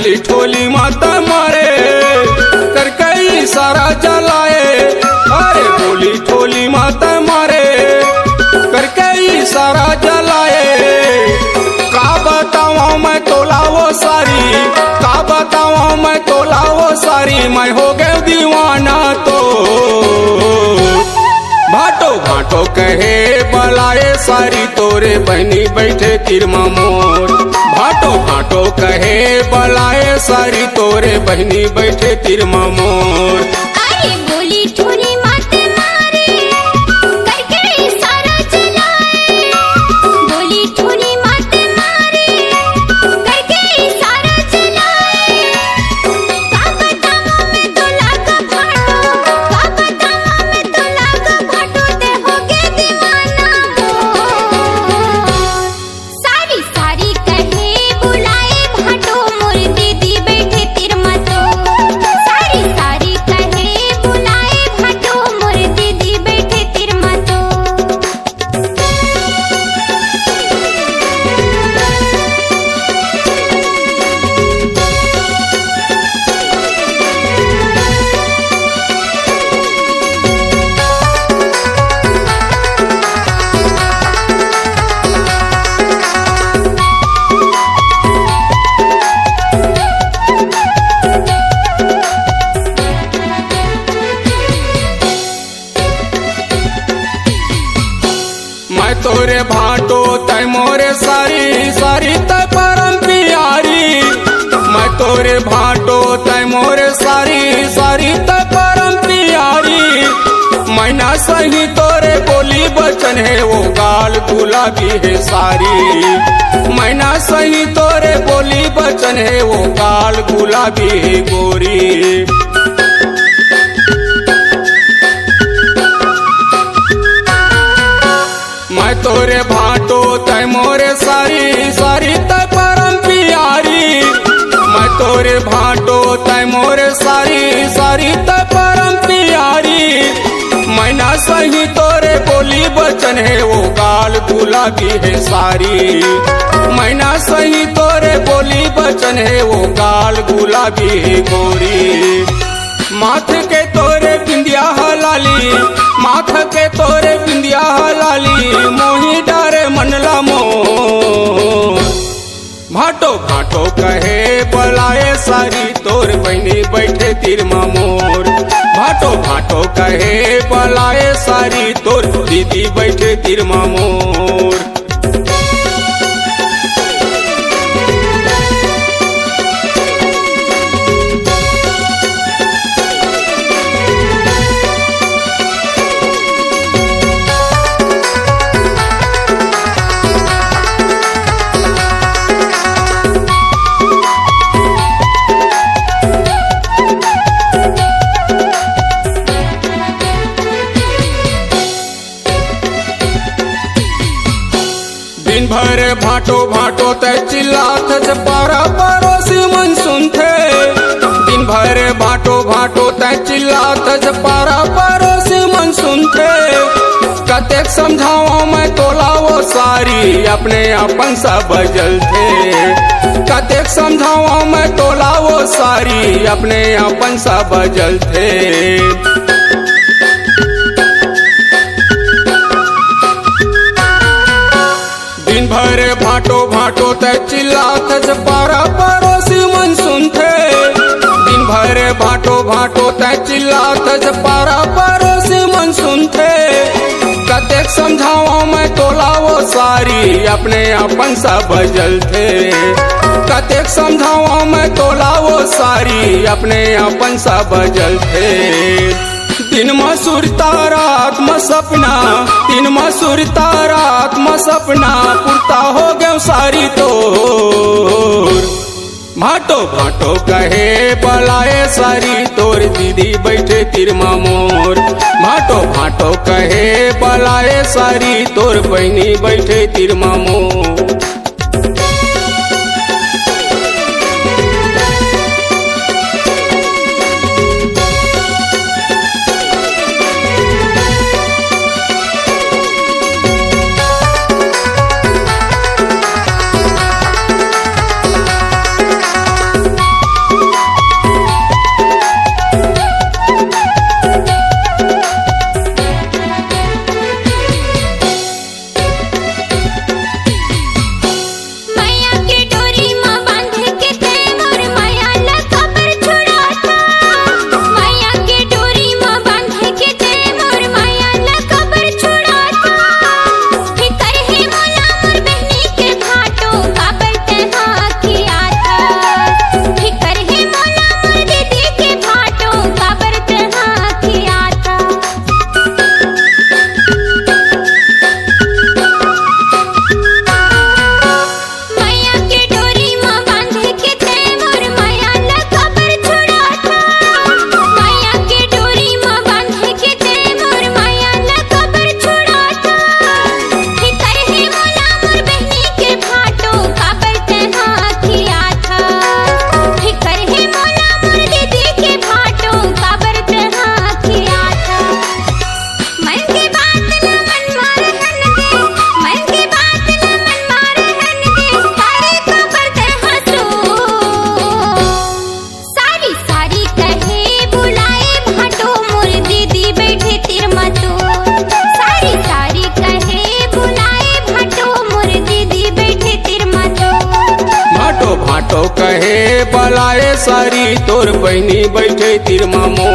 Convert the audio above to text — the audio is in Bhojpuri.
बोली ठोली माता मारे करके इशारा चलाए। अरे बोली ठोली माता मारे करके इशारा जलाए। का बताऊं मैं तोला वो सारी, का बताऊं मैं तोला वो सारी, मैं हो गया दीवाना तो। भाटो भाटो कहे बलाए सारी तोरे बहनी बैठे तिरमा मोर। भाटो भाटो कहे बलाए सारी तोरे बहनी बैठे तिरमा मोर। अरे बोली ठोली माते मारे करके इशारा चलाए। बोली ठोली माते मारे करके इशारा चलाए। का बताऊं मैं तोला का भाटो, का बताऊं मैं तोला का भाटो, ते हो गए दीवाना मोर। सारी सारी कहे बुलाए भाटो मोर दीदी बैठे तिरमा तो। सारी सारी कहे बुलाए भाटो मोर दीदी बैठे तिरमा तो। मैं तोरे भाटो तय मोरे सारी सारी तय परम प्यारी। मैं तोरे भाटो तय मोरे सारी सारी तय परम प्यारी। मैना सही तोरे बोली बचन है वो गाल गुलाबी है सारी। मैना सही तोरे बोली बचन है वो गाल गुलाबी है गोरी। मैं तोरे भाटो तय मोरे सारी सारी तय परम प्यारी। मैं तोरे भाटो तय मोरे सारी सारी तय परम प्यारी। मैना सही तोरे बोली बचन है वो गाल गुलाबी है सारी। मैना सही तोरे बोली बचन है वो गाल गुलाबी है गोरी। माथ के तोरे बिंदिया हलाली, माथ के तोरे बिंदिया हलाली, मोही डारे मनला मोर। भाटो भाटो कहे बलाए सारी तोर बहनी बैठे तिरमा मोर। भाटो भाटो कहे बलाए सारी तोर दीदी बैठे तिरमा मोर। दिन भर भाटो भाटो तय चिल्लात पारा पड़ोसी मन सुनते। दिन भर भाटो भाटो तय चिल्लात पारा पड़ोसी मन सुनते। कतेक समझाओ मैं तोला वो सारी अपने अपन सा बजल थे। कतेक समझाओ मैं तोला वो सारी अपने अपन सा बजल थे। दिन भर भाटो भाटो तय चिल्लात पारा पड़ोसी मन सुनते। दिन भर भाटो भाटो तय चिल्लात पारा पड़ोसी मन सुनते। कतेक समझाओ मैं तोला वो सारी अपने अपन सा बजल थे। कतेक समझाओ मैं तोला वो सारी अपने अपन सा बजल थे। दिन में सुरता रात में सपना, दिन में सुरता रात में सपना, पुरता हो गया सारी तोर। भाटो भाटो कहे बलाए सारी तोर दीदी बैठे तिरमा मोर। भाटो भाटो कहे बलाए सारी तोर बहनी बैठे तिरमा मोर। सारी तोर बहनी बैठे तिर मामो